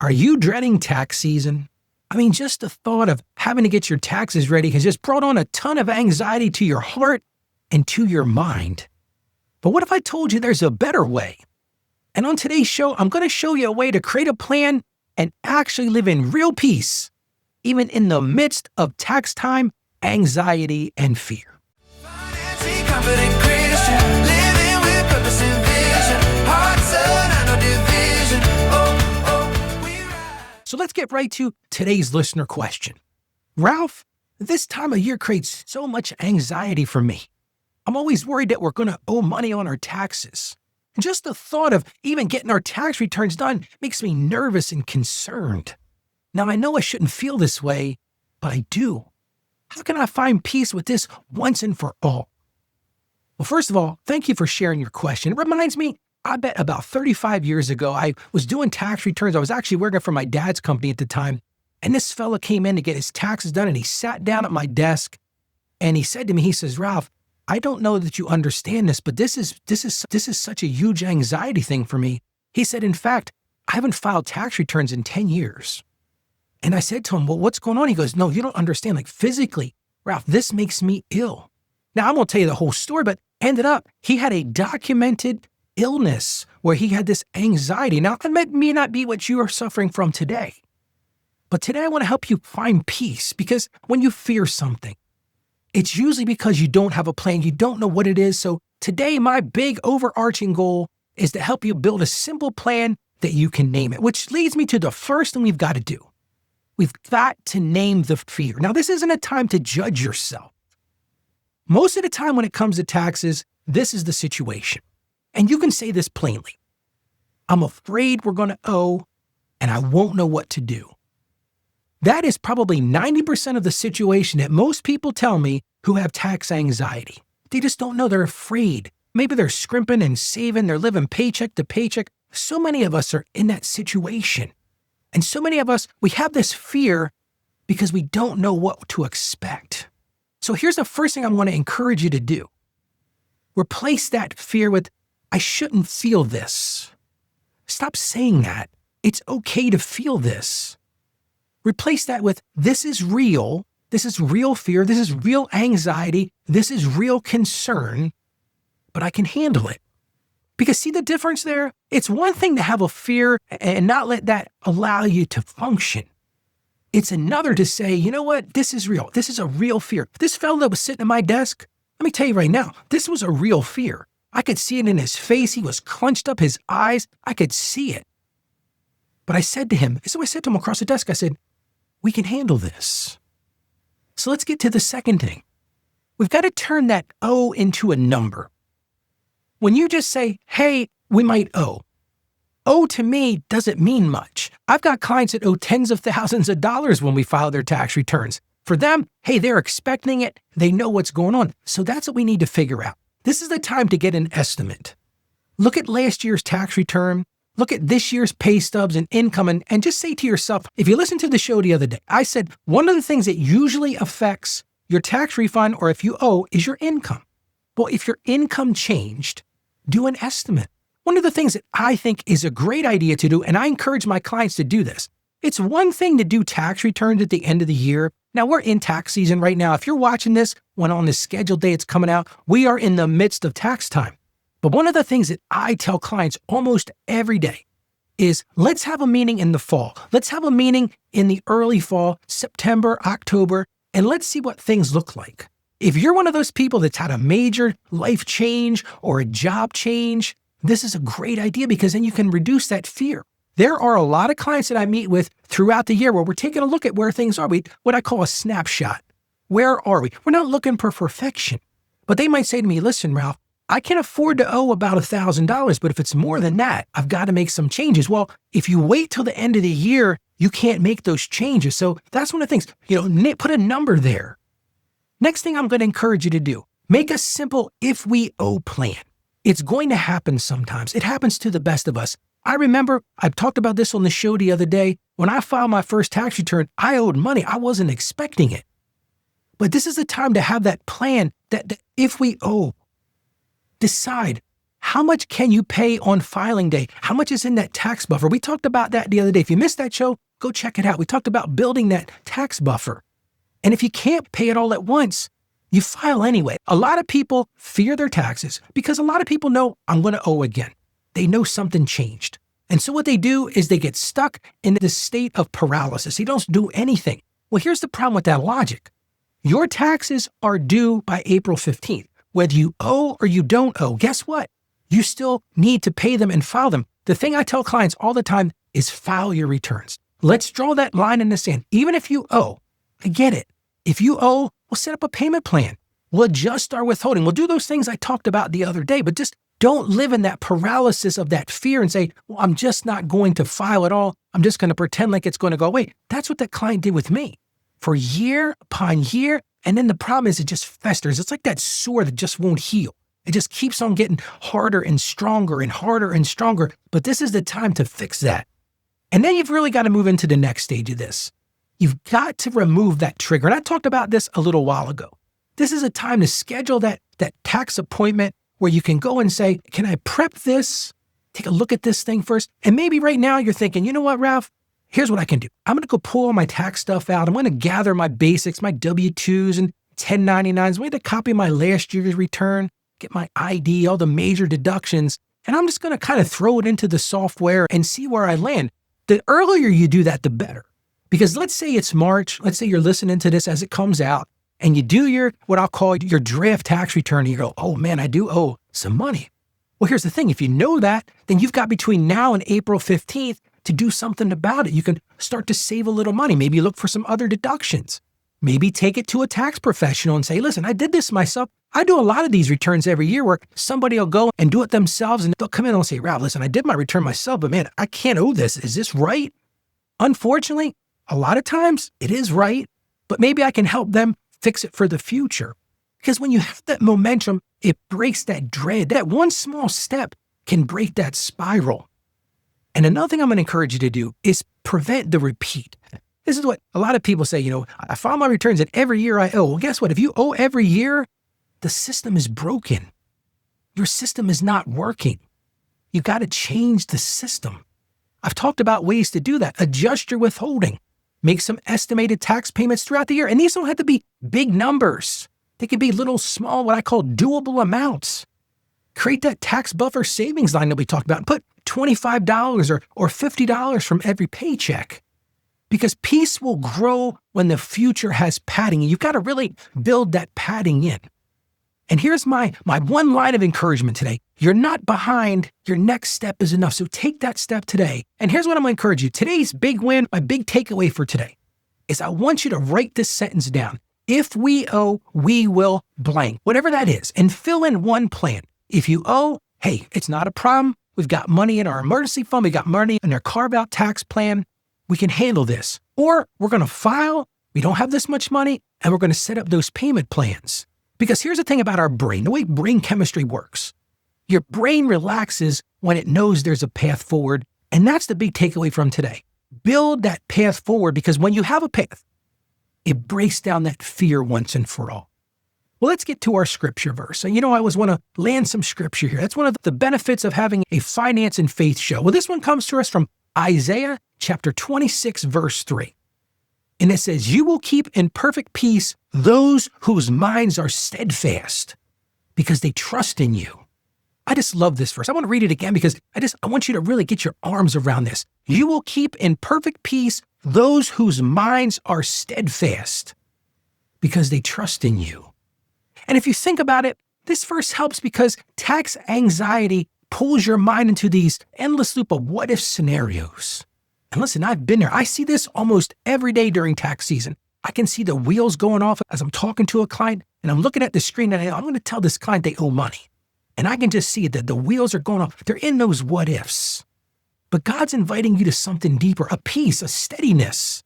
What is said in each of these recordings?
Are you dreading tax season? I mean, just the thought of having to get your taxes ready has just brought on a ton of anxiety to your heart and to your mind. But what if I told you there's a better way? And on today's show, I'm going to show you a way to create a plan and actually live in real peace, even in the midst of tax time, anxiety, and fear. So let's get right to today's listener question. Ralph, this time of year creates so much anxiety for me. I'm always worried that we're going to owe money on our taxes. And just the thought of even getting our tax returns done makes me nervous and concerned. Now, I know I shouldn't feel this way, but I do. How can I find peace with this once and for all? Well, first of all, thank you for sharing your question. It reminds me, I bet about 35 years ago, I was doing tax returns. I was actually working for my dad's company at the time. And this fella came in to get his taxes done, and he sat down at my desk and he said to me, he says, Ralph, I don't know that you understand this, but this is such a huge anxiety thing for me. He said, in fact, I haven't filed tax returns in 10 years. And I said to him, well, what's going on? He goes, no, you don't understand. Like physically, Ralph, this makes me ill. Now, I won't tell you the whole story, but ended up, he had a documented illness where he had this anxiety. Now, that may not be what you are suffering from today. But today I want to help you find peace, because when you fear something, it's usually because you don't have a plan. You don't know what it is. So today, my big overarching goal is to help you build a simple plan that you can name it, which leads me to the first thing we've got to do. We've got to name the fear. Now, this isn't a time to judge yourself. Most of the time when it comes to taxes, this is the situation. And you can say this plainly. I'm afraid we're going to owe, and I won't know what to do. That is probably 90% of the situation that most people tell me who have tax anxiety. They just don't know. They're afraid. Maybe they're scrimping and saving. They're living paycheck to paycheck. So many of us are in that situation. And so many of us, we have this fear because we don't know what to expect. So here's the first thing I want to encourage you to do. Replace that fear with, I shouldn't feel this. Stop saying that. It's okay to feel this. Replace that with, this is real. This is real fear. This is real anxiety. This is real concern, but I can handle it. Because see the difference there? It's one thing to have a fear and not let that allow you to function. It's another to say, you know what? This is real. This is a real fear. This fellow that was sitting at my desk, let me tell you right now, this was a real fear. I could see it in his face. He was clenched up, his eyes. I could see it. But I said to him, across the desk, I said, we can handle this. So let's get to the second thing. We've got to turn that owe into a number. When you just say, hey, we might owe. Owe to me doesn't mean much. I've got clients that owe tens of thousands of dollars when we file their tax returns. For them, hey, they're expecting it. They know what's going on. So that's what we need to figure out. This is the time to get an estimate. Look at last year's tax return. Look at this year's pay stubs and income and just say to yourself, if you listened to the show the other day, I said one of the things that usually affects your tax refund or if you owe is your income. Well, if your income changed, do an estimate. One of the things that I think is a great idea to do, and I encourage my clients to do this, it's one thing to do tax returns at the end of the year. Now, we're in tax season right now. If you're watching this when on the scheduled day it's coming out, we are in the midst of tax time. But one of the things that I tell clients almost every day is let's have a meeting in the fall. Let's have a meeting in the early fall, September, October, and let's see what things look like. If you're one of those people that's had a major life change or a job change, this is a great idea because then you can reduce that fear. There are a lot of clients that I meet with throughout the year where we're taking a look at where things are. What I call a snapshot. Where are we? We're not looking for perfection. But they might say to me, listen, Ralph, I can afford to owe about $1,000, but if it's more than that, I've got to make some changes. Well, if you wait till the end of the year, you can't make those changes. So that's one of the things, put a number there. Next thing I'm going to encourage you to do, make a simple if we owe plan. It's going to happen sometimes. It happens to the best of us. I remember I talked about this on the show the other day. When I filed my first tax return, I owed money. I wasn't expecting it. But this is the time to have that plan that if we owe, decide how much can you pay on filing day? How much is in that tax buffer? We talked about that the other day. If you missed that show, go check it out. We talked about building that tax buffer. And if you can't pay it all at once, you file anyway. A lot of people fear their taxes because a lot of people know I'm going to owe again. They know something changed. And so what they do is they get stuck in this state of paralysis. They don't do anything. Well, here's the problem with that logic. Your taxes are due by April 15th. Whether you owe or you don't owe, guess what? You still need to pay them and file them. The thing I tell clients all the time is file your returns. Let's draw that line in the sand. Even if you owe, I get it. If you owe, we'll set up a payment plan. We'll adjust our withholding. We'll do those things I talked about the other day, but just don't live in that paralysis of that fear and say, well, I'm just not going to file at all. I'm just going to pretend like it's going to go away. That's what that client did with me for year upon year. And then the problem is it just festers. It's like that sore that just won't heal. It just keeps on getting harder and stronger and harder and stronger. But this is the time to fix that. And then you've really got to move into the next stage of this. You've got to remove that trigger. And I talked about this a little while ago. This is a time to schedule that tax appointment where you can go and say, can I prep this? Take a look at this thing first. And maybe right now you're thinking, you know what, Ralph? Here's what I can do. I'm going to go pull all my tax stuff out. I'm going to gather my basics, my W-2s and 1099s. I'm going to copy my last year's return, get my ID, all the major deductions, and I'm just going to kind of throw it into the software and see where I land. The earlier you do that, the better. Because let's say it's March. Let's say you're listening to this as it comes out, and you do your, what I'll call your draft tax return, and you go, oh man, I do owe some money. Well, here's the thing. If you know that, then you've got between now and April 15th to do something about it. You can start to save a little money. Maybe look for some other deductions. Maybe take it to a tax professional and say, listen, I did this myself. I do a lot of these returns every year where somebody will go and do it themselves and they'll come in and say, Ralph, listen, I did my return myself, but man, I can't owe this. Is this right? Unfortunately, a lot of times it is right, but maybe I can help them fix it for the future. Because when you have that momentum, it breaks that dread. That one small step can break that spiral. And another thing I'm going to encourage you to do is prevent the repeat. This is what a lot of people say, I file my returns and every year I owe. Well, guess what? If you owe every year, the system is broken. Your system is not working. You got to change the system. I've talked about ways to do that. Adjust your withholding. Make some estimated tax payments throughout the year. And these don't have to be big numbers. They can be little, small, what I call doable amounts. Create that tax buffer savings line that we talked about and put $25 or $50 from every paycheck. Because peace will grow when the future has padding. And you've got to really build that padding in. And here's my one line of encouragement today. You're not behind. Your next step is enough. So take that step today. And here's what I'm going to encourage you. Today's big win, my big takeaway for today, is I want you to write this sentence down. If we owe, we will blank. Whatever that is. And fill in one plan. If you owe, hey, it's not a problem. We've got money in our emergency fund. We got money in our carve-out tax plan. We can handle this. Or we're going to file. We don't have this much money. And we're going to set up those payment plans. Because here's the thing about our brain, the way brain chemistry works. Your brain relaxes when it knows there's a path forward. And that's the big takeaway from today. Build that path forward because when you have a path, it breaks down that fear once and for all. Well, let's get to our scripture verse. And I always want to land some scripture here. That's one of the benefits of having a finance and faith show. Well, this one comes to us from Isaiah chapter 26, verse 3. And it says, you will keep in perfect peace those whose minds are steadfast because they trust in you. I just love this verse. I want to read it again because I want you to really get your arms around this. You will keep in perfect peace those whose minds are steadfast because they trust in you. And if you think about it, this verse helps because tax anxiety pulls your mind into these endless loop of what if scenarios. And listen, I've been there. I see this almost every day during tax season. I can see the wheels going off as I'm talking to a client and I'm looking at the screen and I'm going to tell this client they owe money. And I can just see that the wheels are going off. They're in those what ifs. But God's inviting you to something deeper, a peace, a steadiness,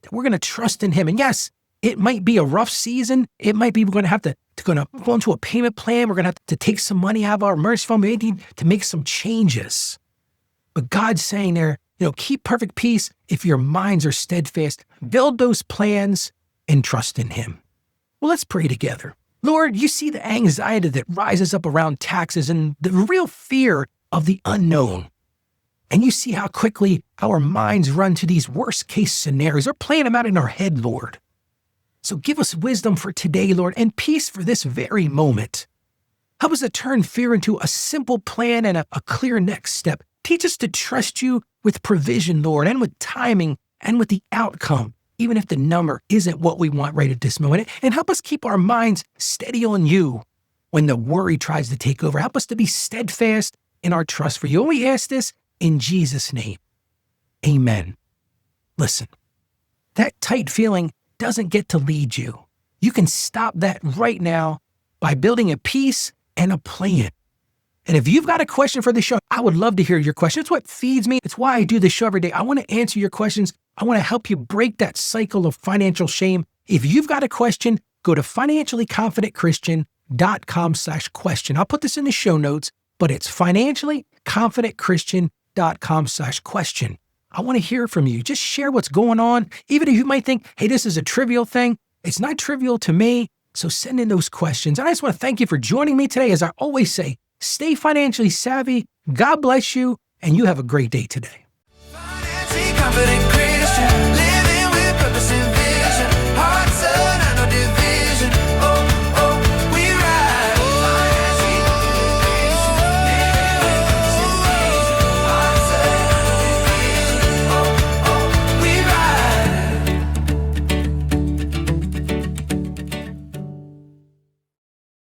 that we're going to trust in Him. And yes, it might be a rough season. It might be we're going to have to go into a payment plan. We're going to have to take some money out of our emergency fund. We need to make some changes. But God's saying there, keep perfect peace if your minds are steadfast. Build those plans and trust in Him. Well, let's pray together. Lord, you see the anxiety that rises up around taxes and the real fear of the unknown. And you see how quickly our minds run to these worst-case scenarios or playing them out in our head, Lord. So give us wisdom for today, Lord, and peace for this very moment. Help us to turn fear into a simple plan and a clear next step. Teach us to trust you with provision, Lord, and with timing and with the outcome, even if the number isn't what we want right at this moment. And help us keep our minds steady on you when the worry tries to take over. Help us to be steadfast in our trust for you. And we ask this in Jesus' name. Amen. Listen, that tight feeling doesn't get to lead you. You can stop that right now by building a peace and a plan. And if you've got a question for the show, I would love to hear your question. It's what feeds me. It's why I do this show every day. I want to answer your questions. I want to help you break that cycle of financial shame. If you've got a question, go to financiallyconfidentchristian.com/question. I'll put this in the show notes, but it's financiallyconfidentchristian.com/question. I want to hear from you. Just share what's going on. Even if you might think, hey, this is a trivial thing, it's not trivial to me. So send in those questions. And I just want to thank you for joining me today. As I always say, stay financially savvy. God bless you, and you have a great day today. Financially confident.